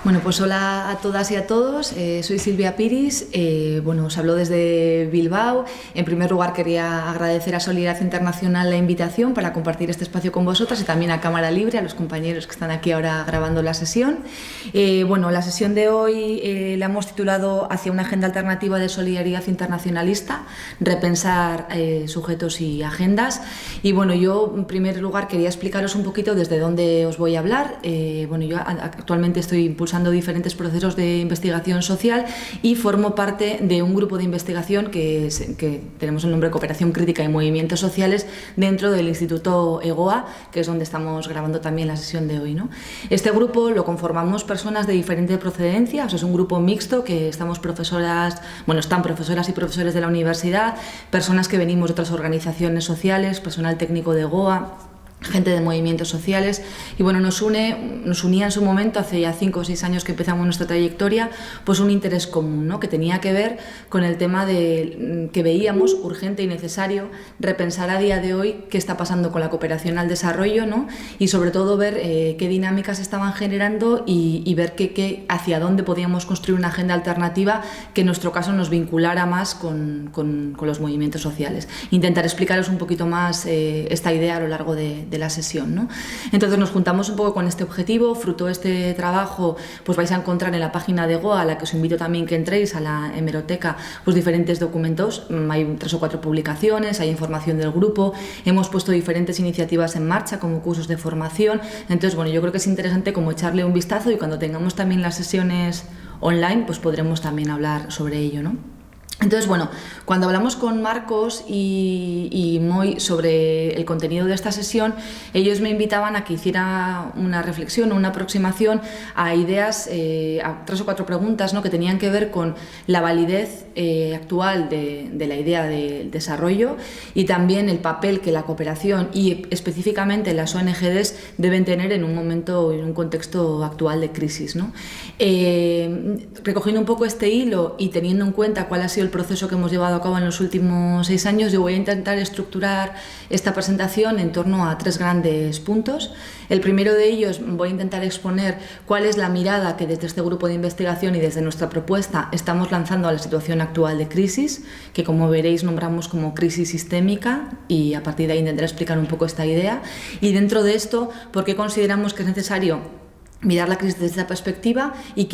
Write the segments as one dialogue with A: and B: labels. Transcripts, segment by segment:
A: Bueno, pues hola a todas y a todos, soy Silvia Piris, os hablo desde Bilbao. En primer lugar quería agradecer a Solidaridad Internacional la invitación para compartir este espacio con vosotras y también a Cámara Libre, a los compañeros que están aquí ahora grabando la sesión. La sesión de hoy la hemos titulado Hacia una agenda alternativa de solidaridad internacionalista, repensar sujetos y agendas. Y yo en primer lugar quería explicaros un poquito desde dónde os voy a hablar. Yo actualmente estoy impulsando diferentes procesos de investigación social y formo parte de un grupo de investigación que tenemos el nombre de Cooperación Crítica y Movimientos Sociales dentro del Instituto EGOA, que es donde estamos grabando también la sesión de hoy, ¿no? Este grupo lo conformamos personas de diferente procedencia, es un grupo mixto que están profesoras y profesores de la universidad, personas que venimos de otras organizaciones sociales, personal técnico de EGOA, gente de movimientos sociales y nos unía en su momento, hace ya 5 o 6 años que empezamos nuestra trayectoria, pues un interés común, ¿no? Que tenía que ver con el tema de que veíamos urgente y necesario repensar a día de hoy qué está pasando con la cooperación al desarrollo, ¿no? Y sobre todo ver qué dinámicas estaban generando y ver hacia dónde podíamos construir una agenda alternativa que en nuestro caso nos vinculara más con los movimientos sociales. Intentar explicaros un poquito más esta idea a lo largo de la sesión, ¿no? Entonces nos juntamos un poco con este objetivo. Fruto de este trabajo pues vais a encontrar en la página de EGOA, a la que os invito también que entréis, a la hemeroteca, pues diferentes documentos. Hay 3 o 4 publicaciones, hay información del grupo, hemos puesto diferentes iniciativas en marcha como cursos de formación. Entonces yo creo que es interesante como echarle un vistazo y cuando tengamos también las sesiones online pues podremos también hablar sobre ello, ¿no? Entonces, cuando hablamos con Marcos y Moy sobre el contenido de esta sesión, ellos me invitaban a que hiciera una reflexión o una aproximación a ideas, a 3 o 4 preguntas, ¿no?, que tenían que ver con la validez actual de la idea del desarrollo y también el papel que la cooperación y específicamente las ONGs deben tener en un momento, en un contexto actual de crisis, ¿no? Recogiendo un poco este hilo y teniendo en cuenta cuál ha sido el proceso que hemos llevado a cabo en los últimos 6 años, yo voy a intentar estructurar esta presentación en torno a 3 grandes puntos. El primero de ellos voy a intentar exponer cuál es la mirada que desde este grupo de investigación y desde nuestra propuesta estamos lanzando a la situación actual de crisis, que como veréis nombramos como crisis sistémica, y a partir de ahí intentaré explicar un poco esta idea. Y dentro de esto, ¿por qué consideramos que es necesario mirar la crisis desde esta perspectiva y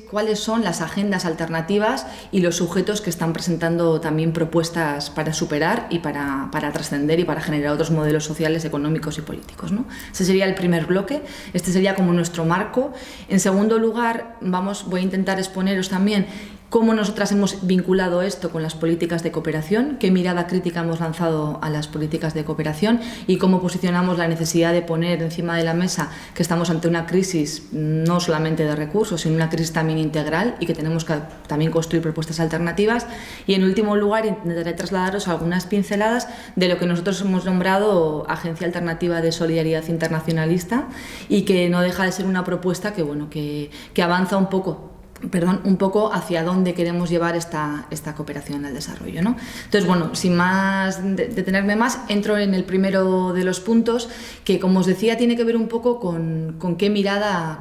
A: cuáles son las agendas alternativas y los sujetos que están presentando también propuestas para superar y para trascender y para generar otros modelos sociales, económicos y políticos, ¿no? Ese sería el primer bloque, este sería como nuestro marco. En segundo lugar, voy a intentar exponeros también cómo nosotras hemos vinculado esto con las políticas de cooperación, qué mirada crítica hemos lanzado a las políticas de cooperación y cómo posicionamos la necesidad de poner encima de la mesa que estamos ante una crisis no solamente de recursos, sino una crisis también integral y que tenemos que también construir propuestas alternativas. Y en último lugar, intentaré trasladaros algunas pinceladas de lo que nosotros hemos nombrado Agencia Alternativa de Solidaridad Internacionalista y que no deja de ser una propuesta que avanza un poco hacia dónde queremos llevar esta cooperación al desarrollo, ¿no? Entonces, sin más detenerme más, entro en el primero de los puntos que, como os decía, tiene que ver un poco con qué mirada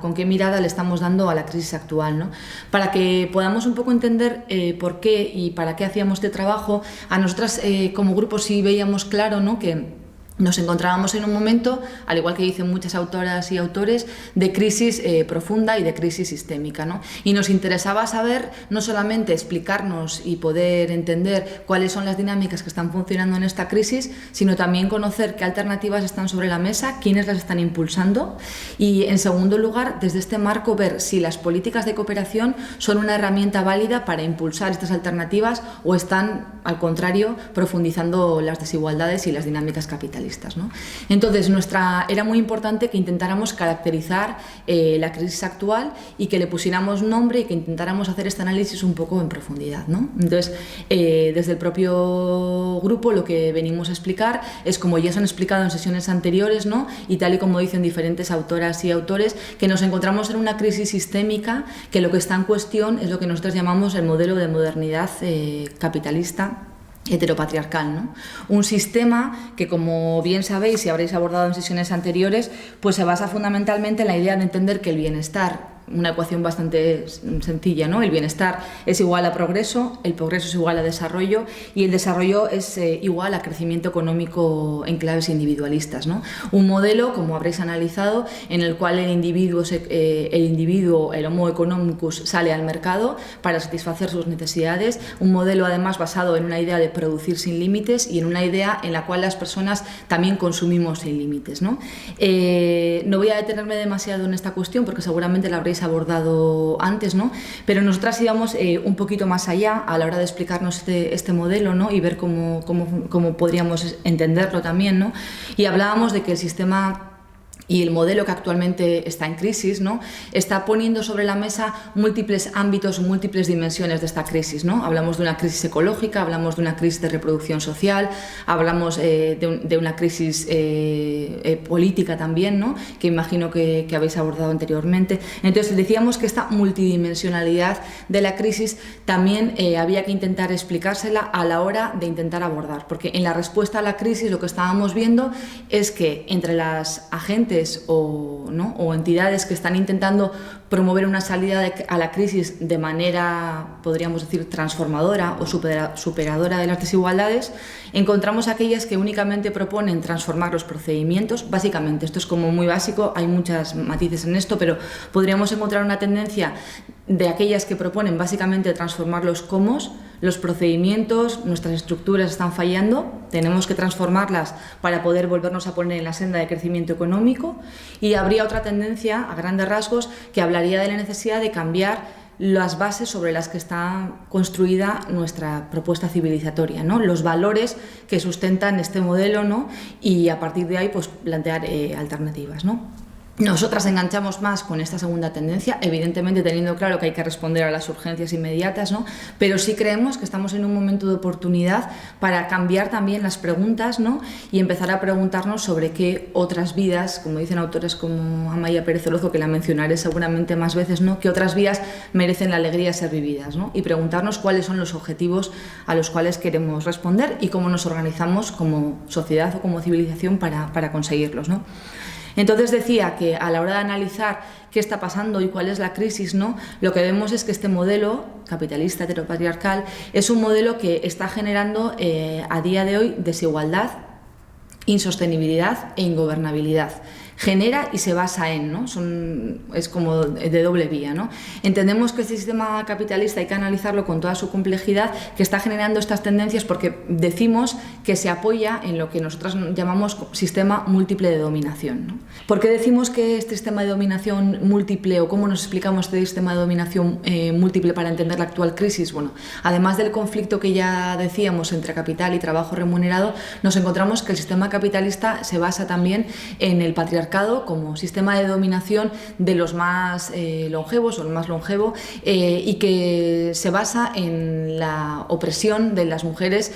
A: le estamos dando a la crisis actual, ¿no? Para que podamos un poco entender por qué y para qué hacíamos este trabajo. A nosotras como grupo sí veíamos claro, ¿no?, que nos encontrábamos en un momento, al igual que dicen muchas autoras y autores, de crisis profunda y de crisis sistémica, ¿no? Y nos interesaba saber, no solamente explicarnos y poder entender cuáles son las dinámicas que están funcionando en esta crisis, sino también conocer qué alternativas están sobre la mesa, quiénes las están impulsando y, en segundo lugar, desde este marco, ver si las políticas de cooperación son una herramienta válida para impulsar estas alternativas o están, al contrario, profundizando las desigualdades y las dinámicas capitalistas, ¿no? Entonces, era muy importante que intentáramos caracterizar la crisis actual y que le pusiéramos nombre y que intentáramos hacer este análisis un poco en profundidad, ¿no? Entonces, desde el propio grupo lo que venimos a explicar es, como ya se han explicado en sesiones anteriores, ¿no?, y tal y como dicen diferentes autoras y autores, que nos encontramos en una crisis sistémica, que lo que está en cuestión es lo que nosotros llamamos el modelo de modernidad capitalista heteropatriarcal, ¿no? Un sistema que, como bien sabéis y habréis abordado en sesiones anteriores, pues se basa fundamentalmente en la idea de entender que el bienestar una ecuación bastante sencilla, ¿no? El bienestar es igual a progreso, el progreso es igual a desarrollo y el desarrollo es igual a crecimiento económico en claves individualistas, ¿no? Un modelo, como habréis analizado, en el cual el individuo, el Homo economicus, sale al mercado para satisfacer sus necesidades, un modelo además basado en una idea de producir sin límites y en una idea en la cual las personas también consumimos sin límites, ¿no? No voy a detenerme demasiado en esta cuestión porque seguramente la habréis abordado antes, ¿no? Pero nosotras íbamos un poquito más allá a la hora de explicarnos este modelo, ¿no? Y ver cómo podríamos entenderlo también, ¿no? Y hablábamos de que el sistema y el modelo que actualmente está en crisis, ¿no? Está poniendo sobre la mesa múltiples ámbitos, múltiples dimensiones de esta crisis, ¿no? Hablamos de una crisis ecológica, hablamos de una crisis de reproducción social, hablamos de una crisis política también, ¿no? Que imagino que habéis abordado anteriormente. Entonces decíamos que esta multidimensionalidad de la crisis también había que intentar explicársela a la hora de intentar abordar, porque en la respuesta a la crisis lo que estábamos viendo es que entre las agentes o entidades que están intentando promover una salida a la crisis de manera, podríamos decir, transformadora o superadora de las desigualdades, encontramos aquellas que únicamente proponen transformar los procedimientos. Básicamente, esto es como muy básico, hay muchos matices en esto, pero podríamos encontrar una tendencia de aquellas que proponen básicamente transformar los cómo, los procedimientos, nuestras estructuras están fallando, tenemos que transformarlas para poder volvernos a poner en la senda de crecimiento económico, y habría otra tendencia, a grandes rasgos, que hablaría de la necesidad de cambiar las bases sobre las que está construida nuestra propuesta civilizatoria, ¿no? Los valores que sustentan este modelo, ¿no? Y a partir de ahí pues plantear alternativas, ¿no? Nosotras enganchamos más con esta segunda tendencia, evidentemente teniendo claro que hay que responder a las urgencias inmediatas, ¿no? Pero sí creemos que estamos en un momento de oportunidad para cambiar también las preguntas, ¿no? Y empezar a preguntarnos sobre qué otras vidas, como dicen autores como Amaya Pérez Orozo, que la mencionaré seguramente más veces, ¿no? Qué otras vidas merecen la alegría de ser vividas, ¿no? Y preguntarnos cuáles son los objetivos a los cuales queremos responder y cómo nos organizamos como sociedad o como civilización para conseguirlos, ¿no? Entonces decía que a la hora de analizar qué está pasando y cuál es la crisis, ¿no? Lo que vemos es que este modelo capitalista heteropatriarcal es un modelo que está generando a día de hoy desigualdad, insostenibilidad e ingobernabilidad. Genera y se basa en, ¿no? Es como de doble vía, ¿no? Entendemos que este sistema capitalista hay que analizarlo con toda su complejidad, que está generando estas tendencias porque decimos que se apoya en lo que nosotros llamamos sistema múltiple de dominación, ¿no? ¿Por qué decimos que este sistema de dominación múltiple, o cómo nos explicamos este sistema de dominación múltiple para entender la actual crisis? Bueno, además del conflicto que ya decíamos entre capital y trabajo remunerado, nos encontramos que el sistema capitalista se basa también en el patriarcado como sistema de dominación de los más longevos o el más longevo, y que se basa en la opresión de las mujeres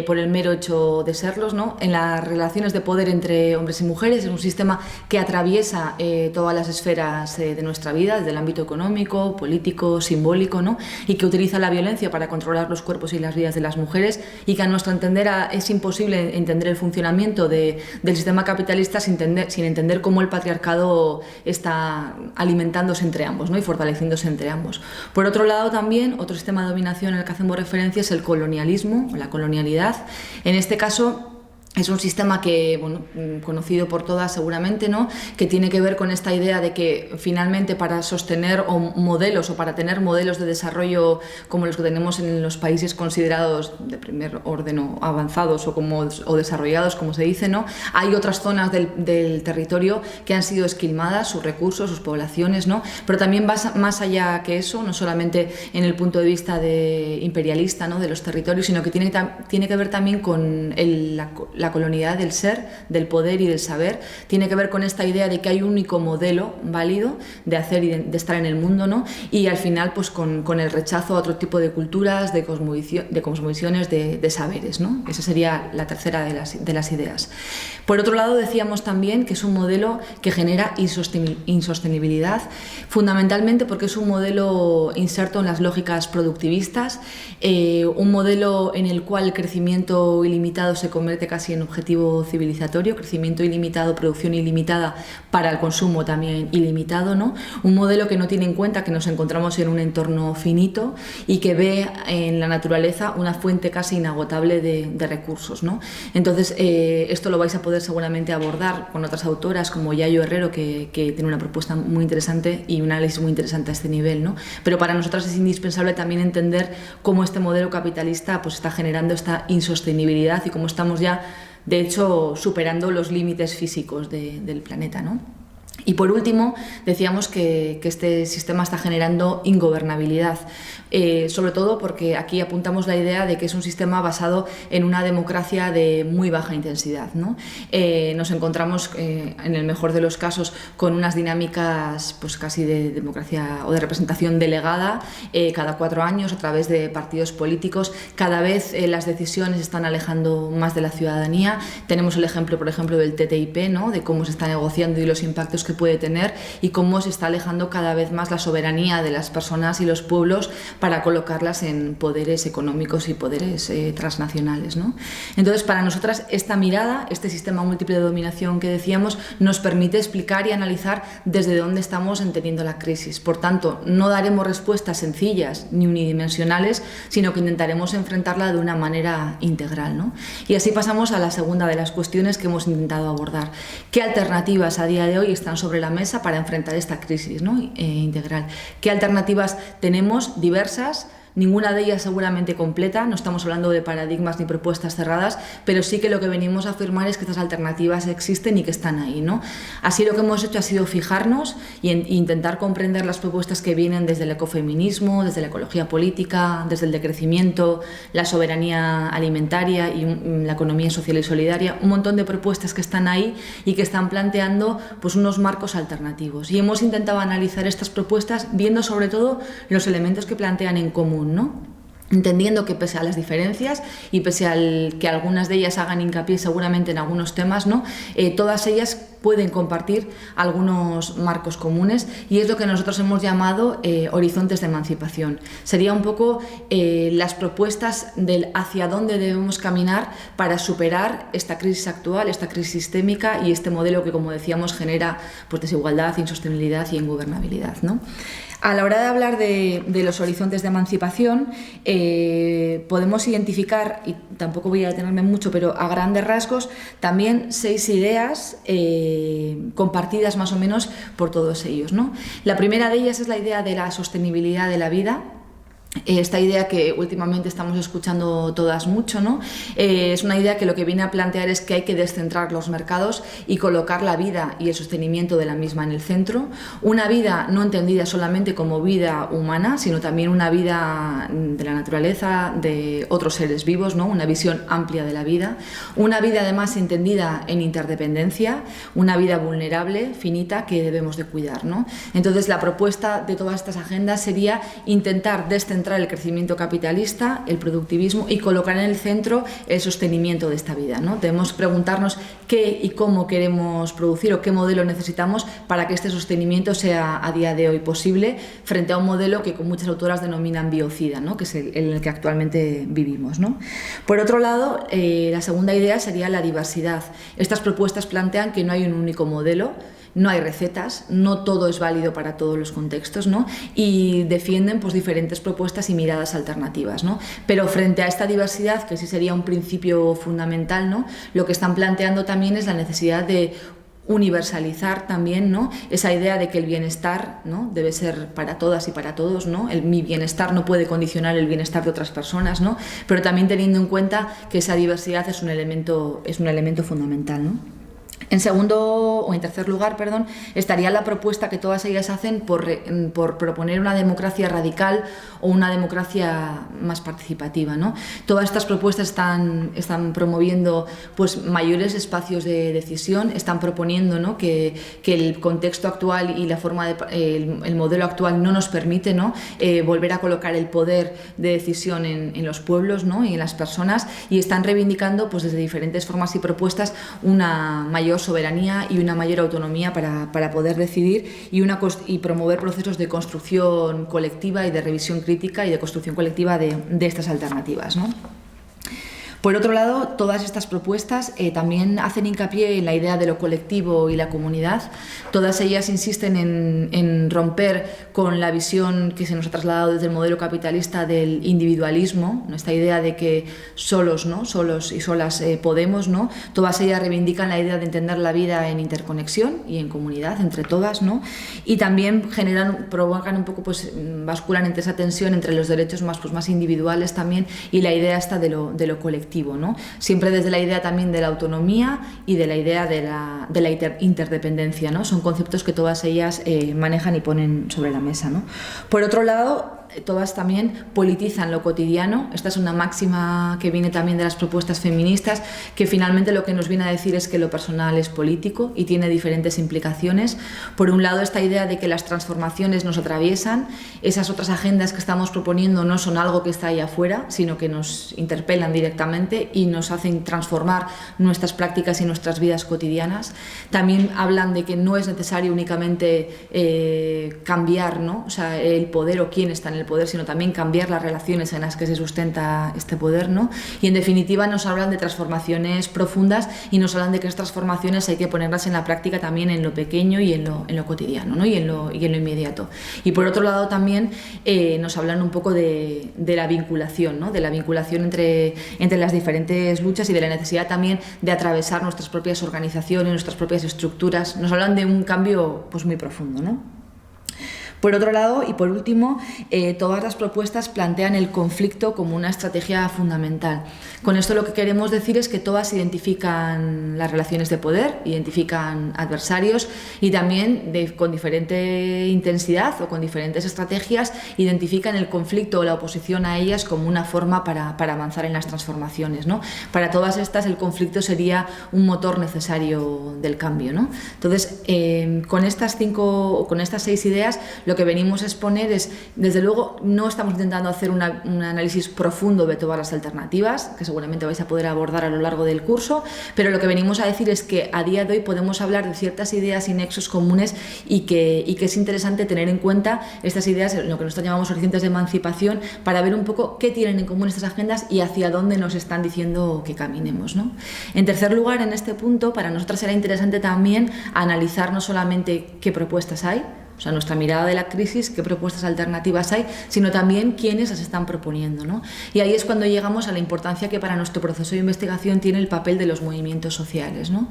A: por el mero hecho de serlos, ¿no? En las relaciones de poder entre hombres y mujeres. Es un sistema que atraviesa todas las esferas de nuestra vida, desde el ámbito económico, político, simbólico, ¿no? Y que utiliza la violencia para controlar los cuerpos y las vidas de las mujeres, y que a nuestro entender es imposible entender el funcionamiento del sistema capitalista sin entender cómo el patriarcado está alimentándose entre ambos, ¿no? Y fortaleciéndose entre ambos. Por otro lado, también otro sistema de dominación al que hacemos referencia es el colonialismo, o la colonialidad. En este caso es un sistema que, bueno, conocido por todas seguramente, ¿no? Que tiene que ver con esta idea de que finalmente para sostener modelos o para tener modelos de desarrollo como los que tenemos en los países considerados de primer orden o avanzados o desarrollados, como se dice, ¿no? Hay otras zonas del territorio que han sido esquilmadas, sus recursos, sus poblaciones, ¿no? Pero también va más allá que eso, no solamente en el punto de vista imperialista, ¿no? De los territorios, sino que tiene que ver también con la colonialidad del ser, del poder y del saber. Tiene que ver con esta idea de que hay un único modelo válido de hacer y de estar en el mundo, ¿no? Y al final pues con el rechazo a otro tipo de culturas, de cosmovisiones, de saberes, ¿no? Esa sería la tercera de las ideas. Por otro lado, decíamos también que es un modelo que genera insostenibilidad, fundamentalmente porque es un modelo inserto en las lógicas productivistas, un modelo en el cual el crecimiento ilimitado se convierte casi casi en objetivo civilizatorio, crecimiento ilimitado, producción ilimitada, para el consumo también ilimitado, ¿no? Un modelo que no tiene en cuenta que nos encontramos en un entorno finito y que ve en la naturaleza una fuente casi inagotable de recursos, ¿no? Entonces, esto lo vais a poder seguramente abordar con otras autoras como Yayo Herrero, que tiene una propuesta muy interesante y un análisis muy interesante a este nivel, ¿no? Pero para nosotras es indispensable también entender cómo este modelo capitalista pues, está generando esta insostenibilidad y cómo estamos ya, de hecho, superando los límites físicos del planeta, ¿no? Y por último, decíamos que este sistema está generando ingobernabilidad, sobre todo porque aquí apuntamos la idea de que es un sistema basado en una democracia de muy baja intensidad, ¿no? Nos encontramos, en el mejor de los casos, con unas dinámicas pues, casi de democracia o de representación delegada cada 4 años a través de partidos políticos. Cada vez las decisiones se están alejando más de la ciudadanía. Tenemos el ejemplo, por ejemplo, del TTIP, ¿no? De cómo se está negociando y los impactos que puede tener y cómo se está alejando cada vez más la soberanía de las personas y los pueblos para colocarlas en poderes económicos y poderes transnacionales, ¿no? Entonces, para nosotras, esta mirada, este sistema múltiple de dominación que decíamos, nos permite explicar y analizar desde dónde estamos entendiendo la crisis. Por tanto, no daremos respuestas sencillas ni unidimensionales, sino que intentaremos enfrentarla de una manera integral, ¿no? Y así pasamos a la segunda de las cuestiones que hemos intentado abordar. ¿Qué alternativas a día de hoy están sobre la mesa para enfrentar esta crisis, ¿no? Integral? ¿Qué alternativas tenemos? Diversas. Ninguna de ellas seguramente completa, no estamos hablando de paradigmas ni propuestas cerradas, pero sí que lo que venimos a afirmar es que estas alternativas existen y que están ahí, ¿no? Así lo que hemos hecho ha sido fijarnos e intentar comprender las propuestas que vienen desde el ecofeminismo, desde la ecología política, desde el decrecimiento, la soberanía alimentaria y la economía social y solidaria, un montón de propuestas que están ahí y que están planteando pues, unos marcos alternativos. Y hemos intentado analizar estas propuestas viendo sobre todo los elementos que plantean en común, ¿no? Entendiendo que pese a las diferencias y pese a que algunas de ellas hagan hincapié seguramente en algunos temas, ¿no? Todas ellas pueden compartir algunos marcos comunes y es lo que nosotros hemos llamado horizontes de emancipación. Sería un poco las propuestas del hacia dónde debemos caminar para superar esta crisis actual, esta crisis sistémica y este modelo que, como decíamos, genera pues, desigualdad, insostenibilidad y ingobernabilidad, ¿no? A la hora de hablar de los horizontes de emancipación, podemos identificar, y tampoco voy a detenerme mucho, pero a grandes rasgos, también 6 ideas compartidas más o menos por todos ellos, ¿no? La primera de ellas es la idea de la sostenibilidad de la vida. Esta idea que últimamente estamos escuchando todas mucho, ¿no? Es una idea que lo que viene a plantear es que hay que descentrar los mercados y colocar la vida y el sostenimiento de la misma en el centro. Una vida no entendida solamente como vida humana, sino también una vida de la naturaleza, de otros seres vivos, ¿no? Una visión amplia de la vida. Una vida además entendida en interdependencia, una vida vulnerable, finita, que debemos de cuidar, ¿no? Entonces la propuesta de todas estas agendas sería intentar descentrar el crecimiento capitalista, el productivismo y colocar en el centro el sostenimiento de esta vida, ¿no? Debemos preguntarnos qué y cómo queremos producir o qué modelo necesitamos para que este sostenimiento sea a día de hoy posible frente a un modelo que con muchas autoras denominan biocida, ¿no? Que es en el que actualmente vivimos, ¿no? Por otro lado, la segunda idea sería la diversidad. Estas propuestas plantean que no hay un único modelo, no hay recetas, no todo es válido para todos los contextos, ¿no? Y defienden pues, diferentes propuestas y miradas alternativas, ¿no? Pero frente a esta diversidad, que sí sería un principio fundamental, ¿no? Lo que están planteando también es la necesidad de universalizar también, ¿no? Esa idea de que el bienestar, ¿no? Debe ser para todas y para todos, ¿no? Mi bienestar no puede condicionar el bienestar de otras personas, ¿no? Pero también teniendo en cuenta que esa diversidad es un elemento fundamental, ¿no? En tercer lugar, estaría la propuesta que todas ellas hacen por proponer una democracia radical o una democracia más participativa, ¿no? Todas estas propuestas están promoviendo pues, mayores espacios de decisión, están proponiendo, ¿no? que el contexto actual y la forma el modelo actual no nos permite, ¿no? Volver a colocar el poder de decisión en los pueblos, ¿no? Y en las personas, y están reivindicando pues, desde diferentes formas y propuestas una mayor soberanía y una mayor autonomía para poder decidir y promover procesos de construcción colectiva y de revisión crítica y de construcción colectiva de estas alternativas, ¿no? Por otro lado, todas estas propuestas también hacen hincapié en la idea de lo colectivo y la comunidad. Todas ellas insisten en romper con la visión que se nos ha trasladado desde el modelo capitalista del individualismo, ¿no? Esta idea de que solos, ¿no? Solos y solas podemos, ¿no? Todas ellas reivindican la idea de entender la vida en interconexión y en comunidad, entre todas, ¿no? Y también provocan un poco, pues basculan entre esa tensión entre los derechos más individuales también y la idea esta de lo colectivo, ¿no? Siempre desde la idea también de la autonomía y de la idea de la interdependencia, ¿no? Son conceptos que todas ellas manejan y ponen sobre la mesa, ¿no? Por otro lado, todas también politizan lo cotidiano. Esta es una máxima que viene también de las propuestas feministas, que finalmente lo que nos viene a decir es que lo personal es político y tiene diferentes implicaciones. Por un lado, esta idea de que las transformaciones nos atraviesan, esas otras agendas que estamos proponiendo no son algo que está ahí afuera, sino que nos interpelan directamente y nos hacen transformar nuestras prácticas y nuestras vidas cotidianas. También hablan de que no es necesario únicamente cambiar, ¿no? O sea, el poder o quién está en el poder, sino también cambiar las relaciones en las que se sustenta este poder, ¿no? Y en definitiva nos hablan de transformaciones profundas y nos hablan de que estas transformaciones hay que ponerlas en la práctica también en lo pequeño y en lo cotidiano, ¿no? y en lo inmediato. Y por otro lado también nos hablan un poco de la vinculación, ¿no? De la vinculación entre las diferentes luchas y de la necesidad también de atravesar nuestras propias organizaciones, nuestras propias estructuras. Nos hablan de un cambio pues muy profundo, ¿no? Por otro lado, y por último, todas las propuestas plantean el conflicto como una estrategia fundamental. Con esto lo que queremos decir es que todas identifican las relaciones de poder, identifican adversarios y también con diferente intensidad o con diferentes estrategias identifican el conflicto o la oposición a ellas como una forma para avanzar en las transformaciones, ¿no? Para todas estas el conflicto sería un motor necesario del cambio, ¿no? Entonces, con estas 6 ideas, lo que venimos a exponer es, desde luego, no estamos intentando hacer un análisis profundo de todas las alternativas, que seguramente vais a poder abordar a lo largo del curso, pero lo que venimos a decir es que a día de hoy podemos hablar de ciertas ideas y nexos comunes y que es interesante tener en cuenta estas ideas, lo que nosotros llamamos horizontes de emancipación, para ver un poco qué tienen en común estas agendas y hacia dónde nos están diciendo que caminemos, ¿no? En tercer lugar, en este punto, para nosotras será interesante también analizar no solamente qué propuestas hay, o sea, nuestra mirada de la crisis, qué propuestas alternativas hay, sino también quiénes las están proponiendo, ¿no? Y ahí es cuando llegamos a la importancia que para nuestro proceso de investigación tiene el papel de los movimientos sociales, ¿no?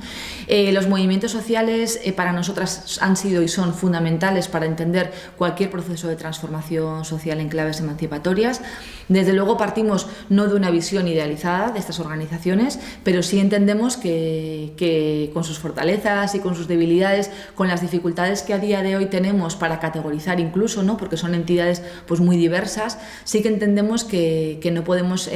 A: Los movimientos sociales para nosotras han sido y son fundamentales para entender cualquier proceso de transformación social en claves emancipatorias. Desde luego partimos no de una visión idealizada de estas organizaciones, pero sí entendemos que con sus fortalezas y con sus debilidades, con las dificultades que a día de hoy tenemos para categorizar incluso, ¿no? Porque son entidades pues muy diversas, sí que entendemos que no podemos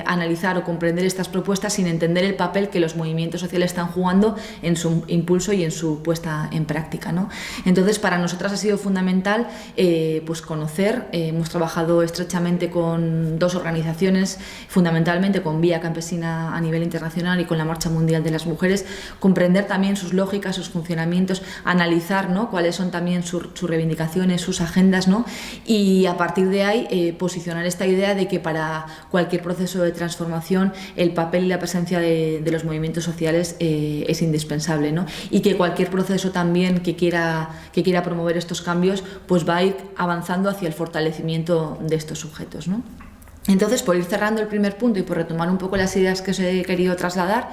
A: analizar o comprender estas propuestas sin entender el papel que los movimientos sociales están jugando en su impulso y en su puesta en práctica, ¿no? Entonces, para nosotras ha sido fundamental pues conocer, hemos trabajado estrechamente con 2 organizaciones, fundamentalmente con Vía Campesina a nivel internacional y con la Marcha Mundial de las Mujeres, comprender también sus lógicas, sus funcionamientos, analizar, ¿no? Cuáles son también sus reivindicaciones, sus agendas, ¿no? Y a partir de ahí posicionar esta idea de que para cualquier proceso de transformación el papel y la presencia de los movimientos sociales es indispensable, ¿no? Y que cualquier proceso también que quiera promover estos cambios pues va a ir avanzando hacia el fortalecimiento de estos sujetos, ¿no? Entonces, por ir cerrando el primer punto y por retomar un poco las ideas que os he querido trasladar,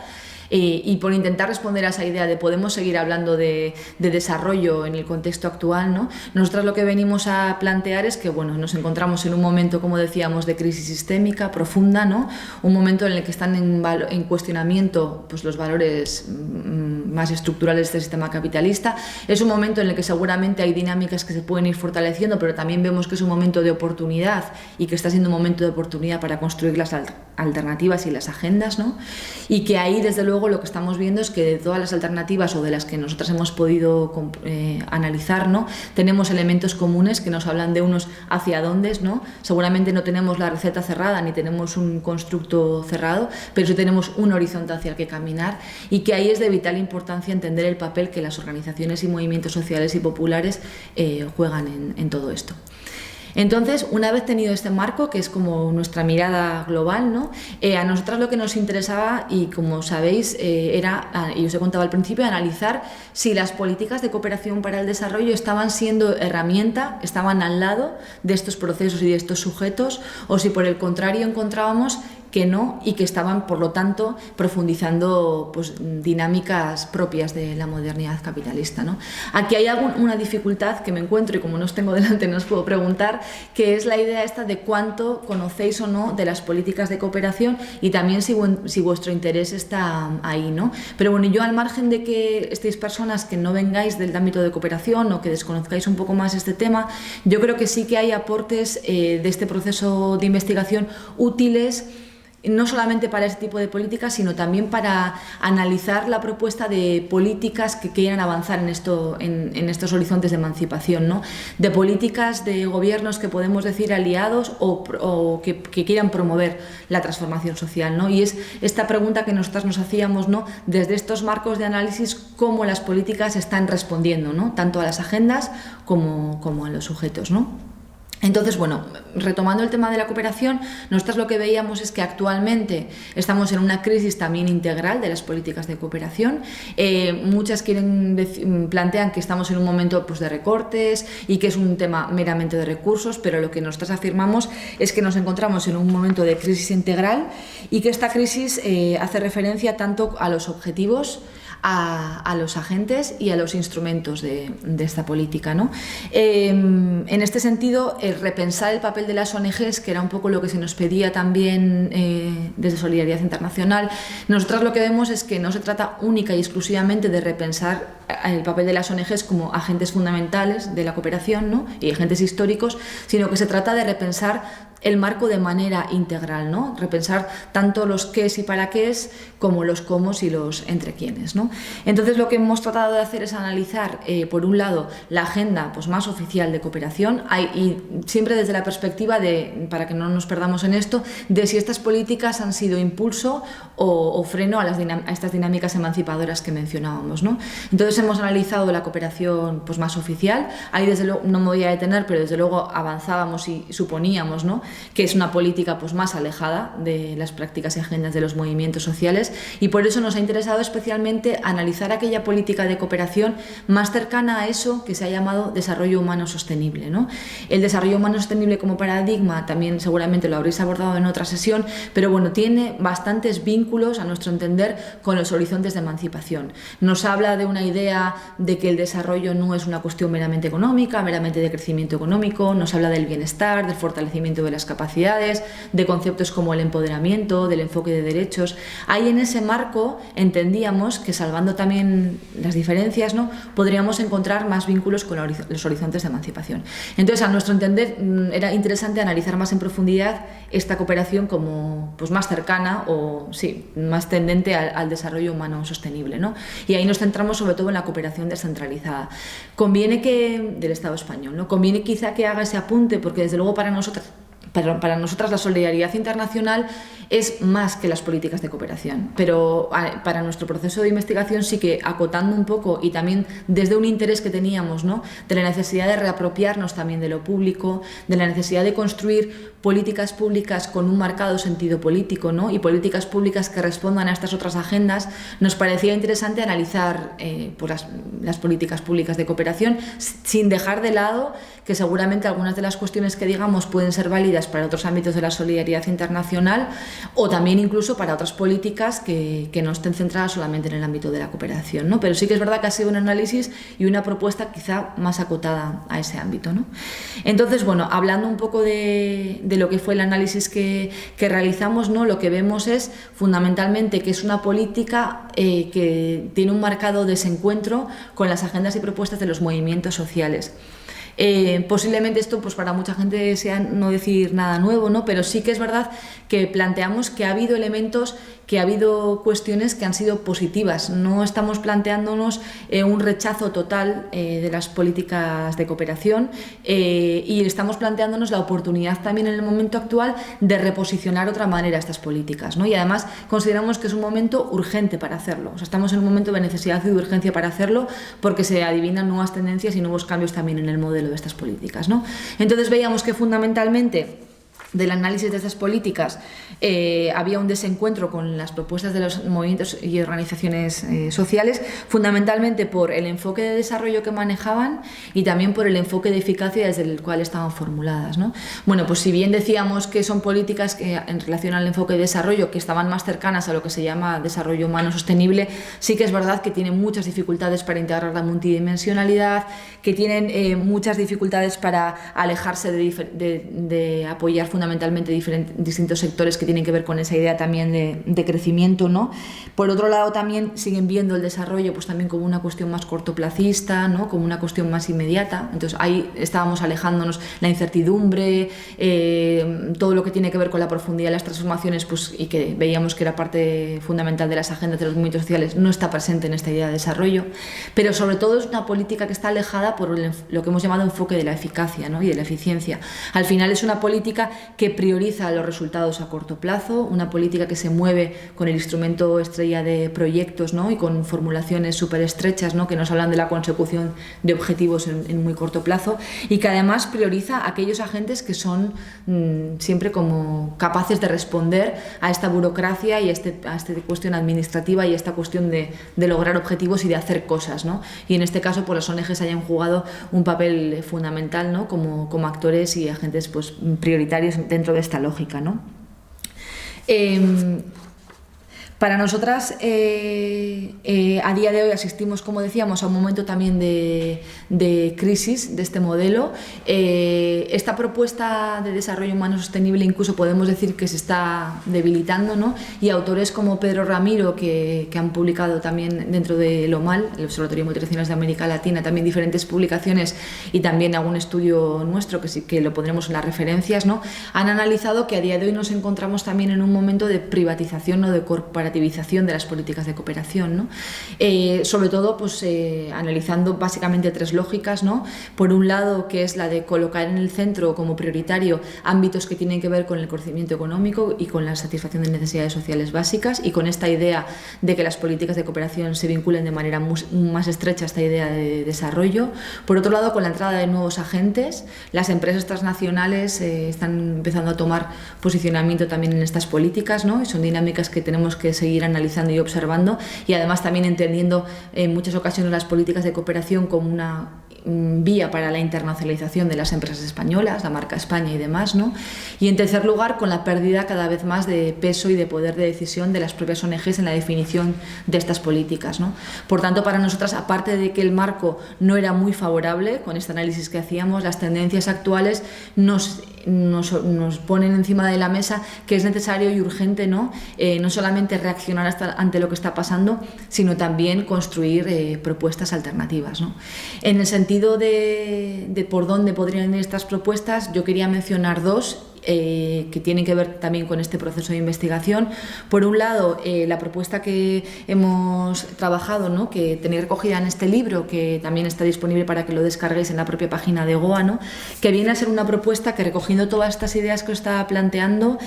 A: y por intentar responder a esa idea de podemos seguir hablando de desarrollo en el contexto actual, ¿no? Nosotros lo que venimos a plantear es que, bueno, nos encontramos en un momento, como decíamos, de crisis sistémica profunda, ¿no? Un momento en el que están en cuestionamiento pues, los valores más estructurales del sistema capitalista. Es un momento en el que seguramente hay dinámicas que se pueden ir fortaleciendo, pero también vemos que es un momento de oportunidad y que está siendo un momento de oportunidad para construir las alternativas y las agendas, ¿no? Y que ahí, desde luego, lo que estamos viendo es que de todas las alternativas o de las que nosotras hemos podido analizar, ¿no? Tenemos elementos comunes que nos hablan de unos hacia dónde, ¿no? Seguramente no tenemos la receta cerrada ni tenemos un constructo cerrado, pero sí tenemos un horizonte hacia el que caminar y que ahí es de vital importancia entender el papel que las organizaciones y movimientos sociales y populares juegan en todo esto. Entonces, una vez tenido este marco, que es como nuestra mirada global, ¿no? A nosotras lo que nos interesaba, y como sabéis, era, y os he contado al principio, analizar si las políticas de cooperación para el desarrollo estaban siendo herramienta, estaban al lado de estos procesos y de estos sujetos, o si por el contrario encontrábamos que no, y que estaban, por lo tanto, profundizando pues, dinámicas propias de la modernidad capitalista, ¿no? Aquí hay una dificultad que me encuentro, y como no os tengo delante no os puedo preguntar, que es la idea esta de cuánto conocéis o no de las políticas de cooperación, y también si vuestro interés está ahí, ¿no? Pero bueno, yo, al margen de que estéis personas que no vengáis del ámbito de cooperación o que desconozcáis un poco más este tema, yo creo que sí que hay aportes de este proceso de investigación útiles, no solamente para este tipo de políticas, sino también para analizar la propuesta de políticas que quieran avanzar en estos horizontes de emancipación, ¿no? De políticas de gobiernos que podemos decir aliados o que quieran promover la transformación social, ¿no? Y es esta pregunta que nosotras nos hacíamos, ¿no? Desde estos marcos de análisis, cómo las políticas están respondiendo, ¿no? Tanto a las agendas como a los sujetos, ¿no? Entonces, bueno, retomando el tema de la cooperación, nosotros lo que veíamos es que actualmente estamos en una crisis también integral de las políticas de cooperación. Muchas plantean que estamos en un momento pues, de recortes y que es un tema meramente de recursos, pero lo que nosotros afirmamos es que nos encontramos en un momento de crisis integral y que esta crisis hace referencia tanto a los objetivos, a los agentes y a los instrumentos de esta política, ¿no? En este sentido, repensar el papel de las ONGs, que era un poco lo que se nos pedía también desde Solidaridad Internacional, nosotros lo que vemos es que no se trata única y exclusivamente de repensar el papel de las ONGs como agentes fundamentales de la cooperación, ¿no? Y agentes históricos, sino que se trata de repensar el marco de manera integral, ¿no? Repensar tanto los qués y para qués como los cómo y los entre quiénes, ¿no? Entonces, lo que hemos tratado de hacer es analizar, por un lado, la agenda pues, más oficial de cooperación, y siempre desde la perspectiva de, para que no nos perdamos en esto, de si estas políticas han sido impulso o freno a estas dinámicas emancipadoras que mencionábamos, ¿no? Entonces, hemos analizado la cooperación pues, más oficial. Ahí, desde luego, no me voy a detener, pero desde luego avanzábamos y suponíamos, ¿no?, que es una política pues, más alejada de las prácticas y agendas de los movimientos sociales, y por eso nos ha interesado especialmente analizar aquella política de cooperación más cercana a eso que se ha llamado desarrollo humano sostenible, ¿no? El desarrollo humano sostenible como paradigma también seguramente lo habréis abordado en otra sesión, pero bueno, tiene bastantes vínculos, a nuestro entender, con los horizontes de emancipación. Nos habla de una idea de que el desarrollo no es una cuestión meramente económica, meramente de crecimiento económico, nos habla del bienestar, del fortalecimiento de las capacidades, de conceptos como el empoderamiento, del enfoque de derechos. Ahí, en ese marco, entendíamos que, salvando también las diferencias, ¿no?, podríamos encontrar más vínculos con los horizontes de emancipación. Entonces, a nuestro entender, era interesante analizar más en profundidad esta cooperación como pues, más cercana o sí, más tendente al desarrollo humano sostenible, ¿no? Y ahí nos centramos sobre todo en la cooperación descentralizada. Conviene que, del Estado español, ¿no? Conviene quizá que haga ese apunte, porque desde luego para nosotras la solidaridad internacional es más que las políticas de cooperación, pero para nuestro proceso de investigación sí que, acotando un poco y también desde un interés que teníamos, ¿no?, de la necesidad de reapropiarnos también de lo público, de la necesidad de construir políticas públicas con un marcado sentido político, ¿no?, y políticas públicas que respondan a estas otras agendas, nos parecía interesante analizar pues las políticas públicas de cooperación, sin dejar de lado que seguramente algunas de las cuestiones que digamos pueden ser válidas para otros ámbitos de la solidaridad internacional, o también incluso para otras políticas que no estén centradas solamente en el ámbito de la cooperación, ¿no? Pero sí que es verdad que ha sido un análisis y una propuesta quizá más acotada a ese ámbito, ¿no? Entonces, bueno, hablando un poco de lo que fue el análisis que realizamos, ¿no?, lo que vemos es fundamentalmente que es una política que tiene un marcado desencuentro con las agendas y propuestas de los movimientos sociales. Posiblemente esto pues para mucha gente sea no decir nada nuevo, ¿no?, pero sí que es verdad que planteamos que ha habido elementos, que ha habido cuestiones que han sido positivas. No estamos planteándonos un rechazo total de las políticas de cooperación, y estamos planteándonos la oportunidad también en el momento actual de reposicionar de otra manera estas políticas, ¿no? Y además consideramos que es un momento urgente para hacerlo. O sea, estamos en un momento de necesidad y de urgencia para hacerlo, porque se adivinan nuevas tendencias y nuevos cambios también en el modelo de estas políticas, ¿no? Entonces veíamos que fundamentalmente del análisis de estas políticas había un desencuentro con las propuestas de los movimientos y organizaciones sociales, fundamentalmente por el enfoque de desarrollo que manejaban y también por el enfoque de eficacia desde el cual estaban formuladas, ¿no? Bueno, pues si bien decíamos que son políticas que en relación al enfoque de desarrollo que estaban más cercanas a lo que se llama desarrollo humano sostenible, sí que es verdad que tienen muchas dificultades para integrar la multidimensionalidad, que tienen muchas dificultades para alejarse de apoyar fundamentalmente distintos sectores que tienen que ver con esa idea también de crecimiento, ¿no? Por otro lado, también siguen viendo el desarrollo pues también como una cuestión más cortoplacista, ¿no? Como una cuestión más inmediata. Entonces ahí estábamos alejándonos la incertidumbre, todo lo que tiene que ver con la profundidad de las transformaciones, pues, y que veíamos que era parte fundamental de las agendas de los movimientos sociales, no está presente en esta idea de desarrollo, pero sobre todo es una política que está alejada por lo que hemos llamado enfoque de la eficacia, ¿no? Y de la eficiencia. Al final es una política que prioriza los resultados a corto plazo, una política que se mueve con el instrumento estrella de proyectos, ¿no? Y con formulaciones súper estrechas, ¿no? Que nos hablan de la consecución de objetivos en muy corto plazo, y que además prioriza a aquellos agentes que son siempre como capaces de responder a esta burocracia y a esta cuestión administrativa y a esta cuestión de lograr objetivos y de hacer cosas, ¿no? Y en este caso pues las ONGs hayan jugado un papel fundamental, ¿no? Como actores y agentes pues prioritarios dentro de esta lógica, ¿no? Para nosotras, a día de hoy asistimos, como decíamos, a un momento también de crisis de este modelo. Esta propuesta de desarrollo humano sostenible incluso podemos decir que se está debilitando, ¿no? Y autores como Pedro Ramiro, que han publicado también dentro de LOMAL, el Observatorio de Multinacionales de América Latina, también diferentes publicaciones y también algún estudio nuestro, que sí que lo pondremos en las referencias, ¿no? Han analizado que a día de hoy nos encontramos también en un momento de privatización, ¿no? De corporativización de las políticas de cooperación, ¿no? Sobre todo pues, analizando básicamente tres lógicas, ¿no? Por un lado, que es la de colocar en el centro como prioritario ámbitos que tienen que ver con el crecimiento económico y con la satisfacción de necesidades sociales básicas, y con esta idea de que las políticas de cooperación se vinculen de manera más estrecha a esta idea de desarrollo. Por otro lado, con la entrada de nuevos agentes, las empresas transnacionales están empezando a tomar posicionamiento también en estas políticas, ¿no? Y son dinámicas que tenemos que seguir analizando y observando, y además también entendiendo en muchas ocasiones las políticas de cooperación como una vía para la internacionalización de las empresas españolas, la marca España y demás, ¿no? Y en tercer lugar, con la pérdida cada vez más de peso y de poder de decisión de las propias ONGs en la definición de estas políticas, ¿no? Por tanto, para nosotras, aparte de que el marco no era muy favorable con este análisis que hacíamos, las tendencias actuales nos ponen encima de la mesa que es necesario y urgente, ¿no? No solamente reaccionar ante lo que está pasando, sino también construir propuestas alternativas, ¿no? En el sentido de por dónde podrían ir estas propuestas, yo quería mencionar dos que tienen que ver también con este proceso de investigación. Por un lado, la propuesta que hemos trabajado, ¿no? Que tenéis recogida en este libro, que también está disponible para que lo descarguéis en la propia página de GOA, ¿no? Que viene a ser una propuesta que, recogiendo todas estas ideas que os estaba planteando,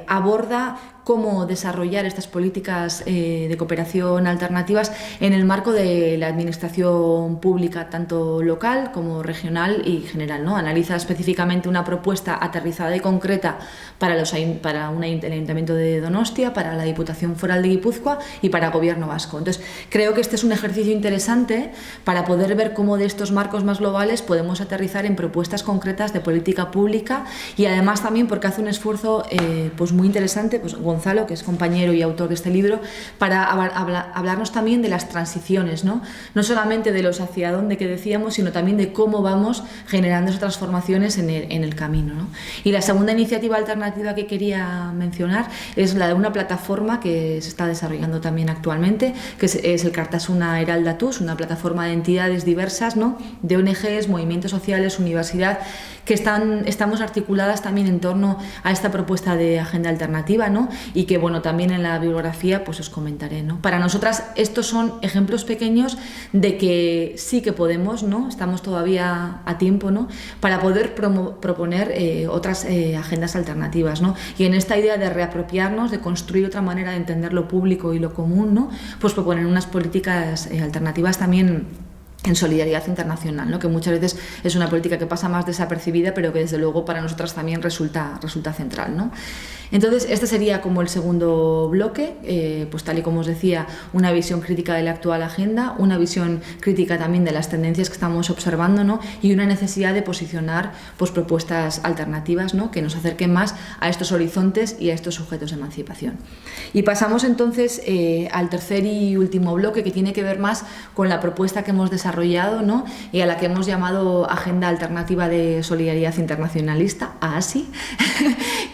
A: aborda cómo desarrollar estas políticas de cooperación alternativas en el marco de la administración pública, tanto local como regional y general, ¿no? Analiza específicamente una propuesta aterrizada y concreta para el Ayuntamiento de Donostia, para la Diputación Foral de Guipúzcoa y para el Gobierno vasco. Entonces, creo que este es un ejercicio interesante para poder ver cómo de estos marcos más globales podemos aterrizar en propuestas concretas de política pública, y además también porque hace un esfuerzo pues muy interesante, pues Gonzalo, que es compañero y autor de este libro, para hablarnos también de las transiciones, ¿no? No solamente de los hacia dónde que decíamos, sino también de cómo vamos generando esas transformaciones en el camino, ¿no? Y la segunda iniciativa alternativa que quería mencionar es la de una plataforma que se está desarrollando también actualmente, que es el Cartasuna Eraldatuz, una plataforma de entidades diversas, ¿no? De ONGs, movimientos sociales, universidad, que estamos articuladas también en torno a esta propuesta de agenda alternativa, ¿no? Y que, bueno, también en la bibliografía pues os comentaré, ¿no? Para nosotras estos son ejemplos pequeños de que sí que podemos, ¿no? Estamos todavía a tiempo, ¿no? Para poder proponer otras agendas alternativas, ¿no? Y en esta idea de reapropiarnos, de construir otra manera de entender lo público y lo común, ¿no? Pues proponer unas políticas alternativas también en solidaridad internacional, ¿no? Que muchas veces es una política que pasa más desapercibida, pero que desde luego para nosotras también resulta central, ¿no? Entonces, este sería como el segundo bloque, pues tal y como os decía, una visión crítica de la actual agenda, una visión crítica también de las tendencias que estamos observando, ¿no? Y una necesidad de posicionar pues, propuestas alternativas, ¿no? Que nos acerquen más a estos horizontes y a estos sujetos de emancipación. Y pasamos entonces al tercer y último bloque, que tiene que ver más con la propuesta que hemos desarrollado, ¿no? Y a la que hemos llamado Agenda Alternativa de Solidaridad Internacionalista, AASI,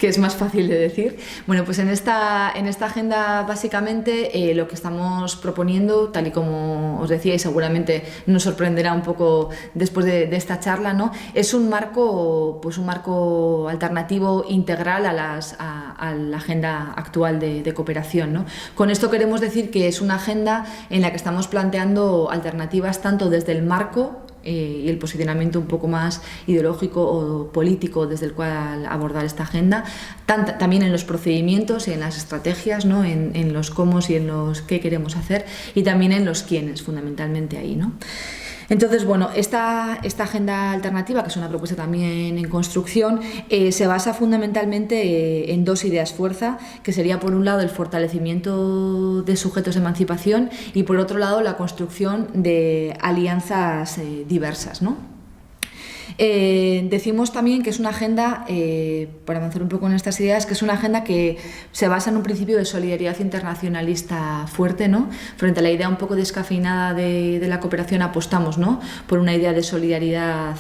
A: que es más fácil de decir. Bueno, pues en esta agenda básicamente lo que estamos proponiendo, tal y como os decía y seguramente nos sorprenderá un poco después de esta charla, ¿no? Es un marco alternativo integral a la agenda actual de cooperación, ¿no? Con esto queremos decir que es una agenda en la que estamos planteando alternativas tanto desde el marco y el posicionamiento un poco más ideológico o político desde el cual abordar esta agenda, también en los procedimientos y en las estrategias, ¿no? En los cómo y en los qué queremos hacer, y también en los quiénes, fundamentalmente ahí, ¿no? Entonces, bueno, esta agenda alternativa, que es una propuesta también en construcción, se basa fundamentalmente en dos ideas fuerza, que sería por un lado el fortalecimiento de sujetos de emancipación y por otro lado la construcción de alianzas diversas, ¿no? Decimos también que es una agenda, para avanzar un poco en estas ideas, que es una agenda que se basa en un principio de solidaridad internacionalista fuerte, ¿no? Frente a la idea un poco descafeinada de la cooperación apostamos, ¿no? Por una idea de solidaridad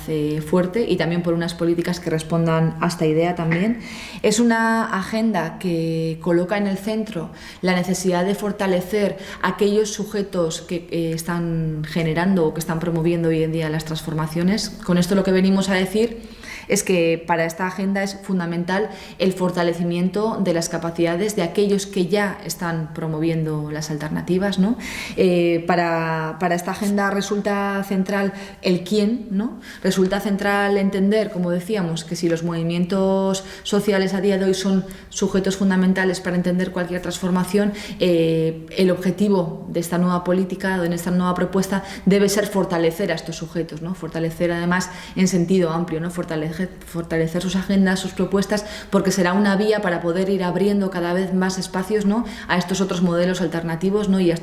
A: fuerte y también por unas políticas que respondan a esta idea también. Es una agenda que coloca en el centro la necesidad de fortalecer aquellos sujetos que están generando o que están promoviendo hoy en día las transformaciones. Con esto lo que venimos a decir es que para esta agenda es fundamental el fortalecimiento de las capacidades de aquellos que ya están promoviendo las alternativas, ¿no? Para esta agenda resulta central el quién, ¿no? Resulta central entender, como decíamos, que si los movimientos sociales a día de hoy son sujetos fundamentales para entender cualquier transformación, el objetivo de esta nueva política, de esta nueva propuesta, debe ser fortalecer a estos sujetos, ¿no? Fortalecer además en sentido amplio, ¿no? Fortalecer sus agendas, sus propuestas, porque será una vía para poder ir abriendo cada vez más espacios, ¿no? A estos otros modelos alternativos, ¿no? Y a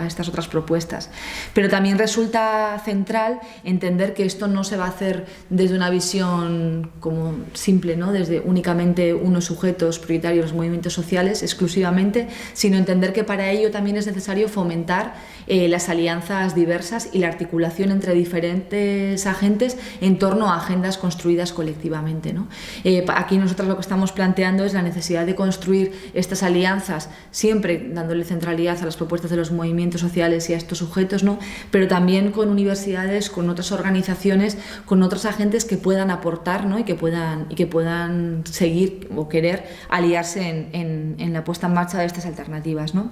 A: estas otras propuestas. Pero también resulta central entender que esto no se va a hacer desde una visión como simple, ¿no? Desde únicamente unos sujetos prioritarios, los movimientos sociales exclusivamente, sino entender que para ello también es necesario fomentar las alianzas diversas y la articulación entre diferentes agentes en torno a agendas construidas colectivamente, ¿no? Aquí nosotros lo que estamos planteando es la necesidad de construir estas alianzas, siempre dándole centralidad a las propuestas de los movimientos sociales y a estos sujetos, ¿no? Pero también con universidades, con otras organizaciones, con otros agentes que puedan aportar, ¿no? y que puedan seguir o querer aliarse en la puesta en marcha de estas alternativas, ¿no?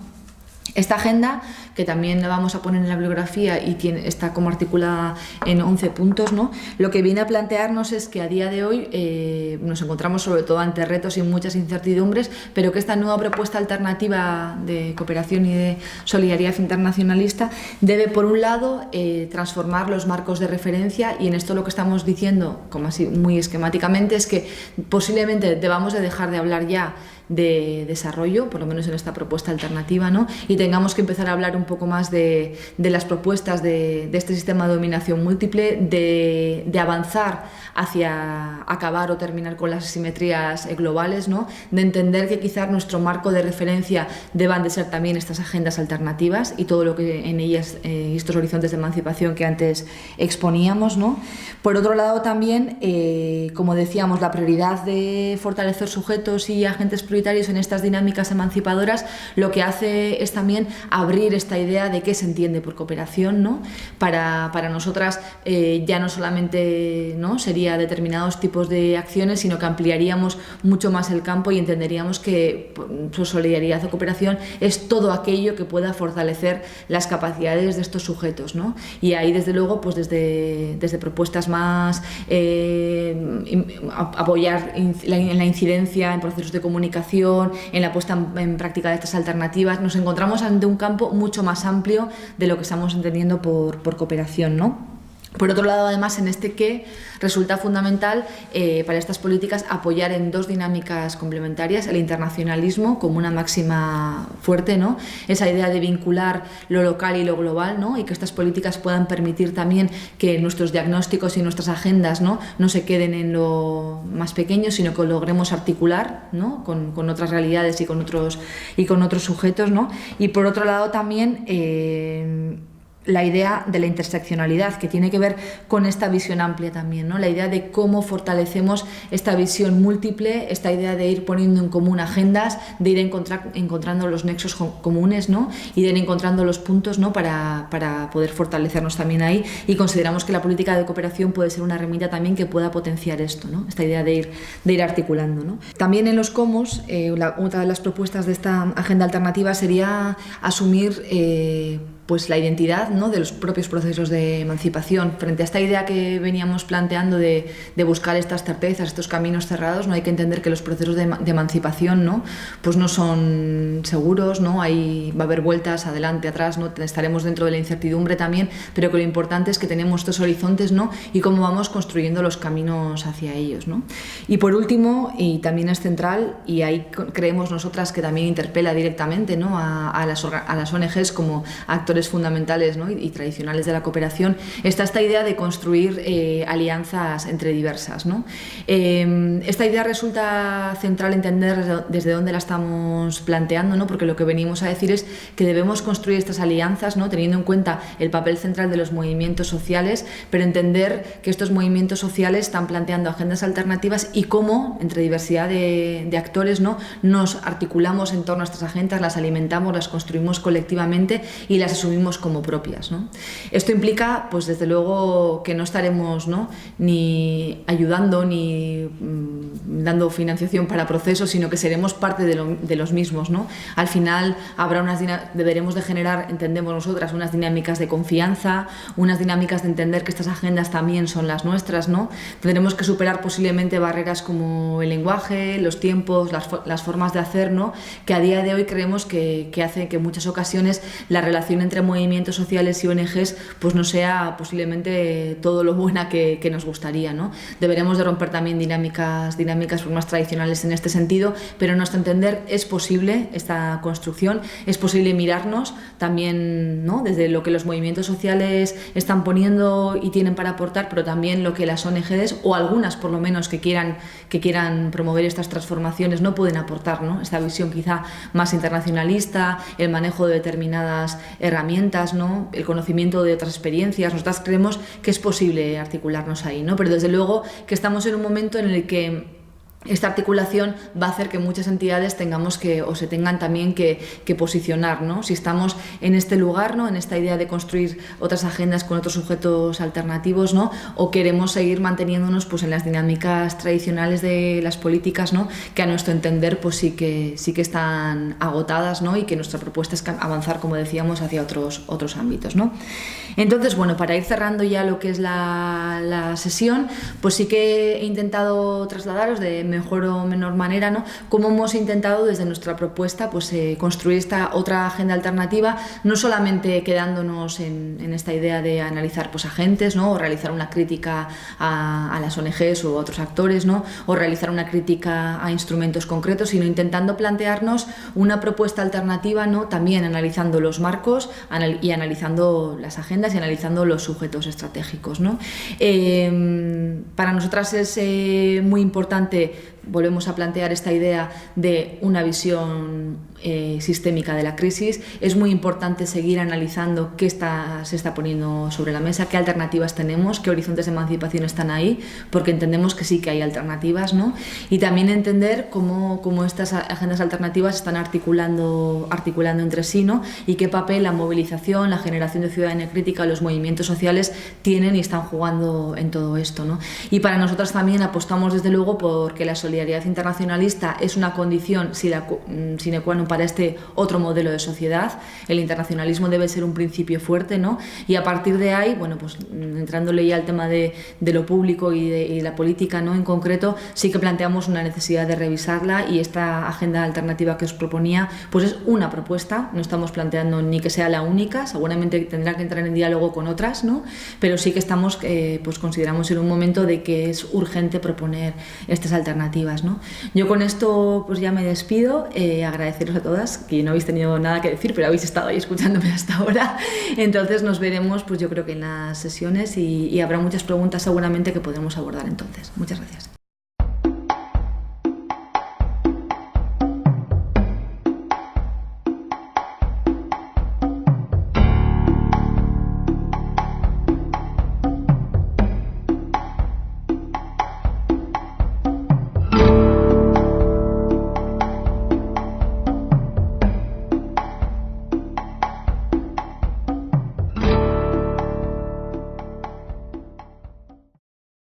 A: Esta agenda, que también la vamos a poner en la bibliografía y está como articulada en 11 puntos, ¿no? Lo que viene a plantearnos es que a día de hoy nos encontramos sobre todo ante retos y muchas incertidumbres, pero que esta nueva propuesta alternativa de cooperación y de solidaridad internacionalista debe, por un lado, transformar los marcos de referencia, y en esto lo que estamos diciendo, como así muy esquemáticamente, es que posiblemente debamos de dejar de hablar ya de desarrollo, por lo menos en esta propuesta alternativa, ¿no? Y tengamos que empezar a hablar un poco más de las propuestas de este sistema de dominación múltiple, de avanzar hacia acabar o terminar con las asimetrías globales, ¿no? De entender que quizás nuestro marco de referencia deban de ser también estas agendas alternativas y todo lo que en ellas, estos horizontes de emancipación que antes exponíamos, ¿no? Por otro lado también, como decíamos, la prioridad de fortalecer sujetos y agentes prioritarios en estas dinámicas emancipadoras lo que hace es también abrir esta idea de qué se entiende por cooperación, ¿no? Para nosotras ya no solamente, ¿no? sería determinados tipos de acciones, sino que ampliaríamos mucho más el campo y entenderíamos que su solidaridad o cooperación es todo aquello que pueda fortalecer las capacidades de estos sujetos, ¿no? Y ahí desde luego pues desde propuestas más apoyar en la incidencia en procesos de comunicación cooperación, en la puesta en práctica de estas alternativas. Nos encontramos ante un campo mucho más amplio de lo que estamos entendiendo por cooperación, ¿no? Por otro lado, además, en este qué resulta fundamental para estas políticas apoyar en dos dinámicas complementarias: el internacionalismo como una máxima fuerte, ¿no? Esa idea de vincular lo local y lo global, ¿no? Y que estas políticas puedan permitir también que nuestros diagnósticos y nuestras agendas no se queden en lo más pequeño, sino que logremos articular, ¿no? con otras realidades y con otros sujetos, ¿no? Y por otro lado también la idea de la interseccionalidad, que tiene que ver con esta visión amplia también, ¿no? La idea de cómo fortalecemos esta visión múltiple, esta idea de ir poniendo en común agendas, de ir encontrando los nexos comunes, ¿no? Y de ir encontrando los puntos, ¿no? para poder fortalecernos también ahí, y consideramos que la política de cooperación puede ser una herramienta también que pueda potenciar esto, ¿no? Esta idea de ir articulando, ¿no? También en los cómo, otra de las propuestas de esta agenda alternativa sería asumir pues la identidad, ¿no? de los propios procesos de emancipación. Frente a esta idea que veníamos planteando de buscar estas certezas, estos caminos cerrados, no hay que entender que los procesos de emancipación, ¿no? Pues no son seguros, ¿no? Va a haber vueltas adelante, atrás, ¿no? Estaremos dentro de la incertidumbre también, pero que lo importante es que tenemos estos horizontes, ¿no? Y cómo vamos construyendo los caminos hacia ellos, ¿no? Y por último, y también es central, y ahí creemos nosotras que también interpela directamente, ¿no? a las ONGs como actores fundamentales, ¿no? y tradicionales de la cooperación, está esta idea de construir alianzas entre diversas, ¿no? Esta idea resulta central entender desde dónde la estamos planteando, ¿no? Porque lo que venimos a decir es que debemos construir estas alianzas, ¿no? Teniendo en cuenta el papel central de los movimientos sociales, pero entender que estos movimientos sociales están planteando agendas alternativas y cómo, entre diversidad de actores, ¿no? nos articulamos en torno a estas agendas, las alimentamos, las construimos colectivamente y las asumimos como propias, ¿no? Esto implica, pues desde luego, que no estaremos, ¿no? ni ayudando ni dando financiación para procesos, sino que seremos parte de los mismos, ¿no? Al final deberemos de generar, entendemos nosotras, unas dinámicas de confianza, unas dinámicas de entender que estas agendas también son las nuestras, ¿no? Tendremos que superar posiblemente barreras como el lenguaje, los tiempos, las formas de hacer, ¿no? Que a día de hoy creemos que hace que en muchas ocasiones la relación entre movimientos sociales y ONGs pues no sea posiblemente todo lo buena que nos gustaría, ¿no? Deberemos de romper también dinámicas formas tradicionales en este sentido, pero en nuestro entender es posible esta construcción, es posible mirarnos también, ¿no? desde lo que los movimientos sociales están poniendo y tienen para aportar, pero también lo que las ONGs, o algunas por lo menos que quieran promover estas transformaciones, no pueden aportar, ¿no? Esta visión quizá más internacionalista, el manejo de determinadas herramientas, ¿no? El conocimiento de otras experiencias. Nosotras creemos que es posible articularnos ahí, ¿no? Pero desde luego que estamos en un momento en el que esta articulación va a hacer que muchas entidades se tengan también que posicionar, ¿no? Si estamos en este lugar, ¿no? En esta idea de construir otras agendas con otros sujetos alternativos, ¿no? O queremos seguir manteniéndonos pues en las dinámicas tradicionales de las políticas, ¿no? Que a nuestro entender pues sí que están agotadas, ¿no? Y que nuestra propuesta es avanzar, como decíamos, hacia otros ámbitos, ¿no? Entonces, bueno, para ir cerrando ya lo que es la sesión, pues sí que he intentado trasladaros de mejor o menor manera, ¿no? Cómo hemos intentado desde nuestra propuesta pues, construir esta otra agenda alternativa, no solamente quedándonos en esta idea de analizar pues, agentes, ¿no? O realizar una crítica a las ONGs o a otros actores, ¿no? O realizar una crítica a instrumentos concretos, sino intentando plantearnos una propuesta alternativa, ¿no? También analizando los marcos y analizando las agendas y analizando los sujetos estratégicos, ¿no? Para nosotras es muy importante, volvemos a plantear esta idea de una visión sistémica de la crisis. Es muy importante seguir analizando qué se está poniendo sobre la mesa, qué alternativas tenemos, qué horizontes de emancipación están ahí, porque entendemos que sí que hay alternativas, ¿no? Y también entender cómo estas agendas alternativas están articulando entre sí, ¿no? Y qué papel la movilización, la generación de ciudadanía crítica, los movimientos sociales tienen y están jugando en todo esto, ¿no? Y para nosotras también apostamos desde luego porque la solidaridad internacionalista es una condición sine qua non para este otro modelo de sociedad. El internacionalismo debe ser un principio fuerte, ¿no? Y a partir de ahí, bueno, pues entrándole ya al tema de lo público y de la política, ¿no? En concreto, sí que planteamos una necesidad de revisarla, y esta agenda alternativa que os proponía, pues es una propuesta. No estamos planteando ni que sea la única, seguramente tendrá que entrar en diálogo con otras, ¿no? Pero sí que estamos, pues consideramos en un momento de que es urgente proponer estas alternativas, ¿no? Yo con esto pues ya me despido, agradeceros a todas, que no habéis tenido nada que decir, pero habéis estado ahí escuchándome hasta ahora. Entonces nos veremos, pues yo creo que en las sesiones, y habrá muchas preguntas seguramente que podremos abordar entonces. Muchas gracias.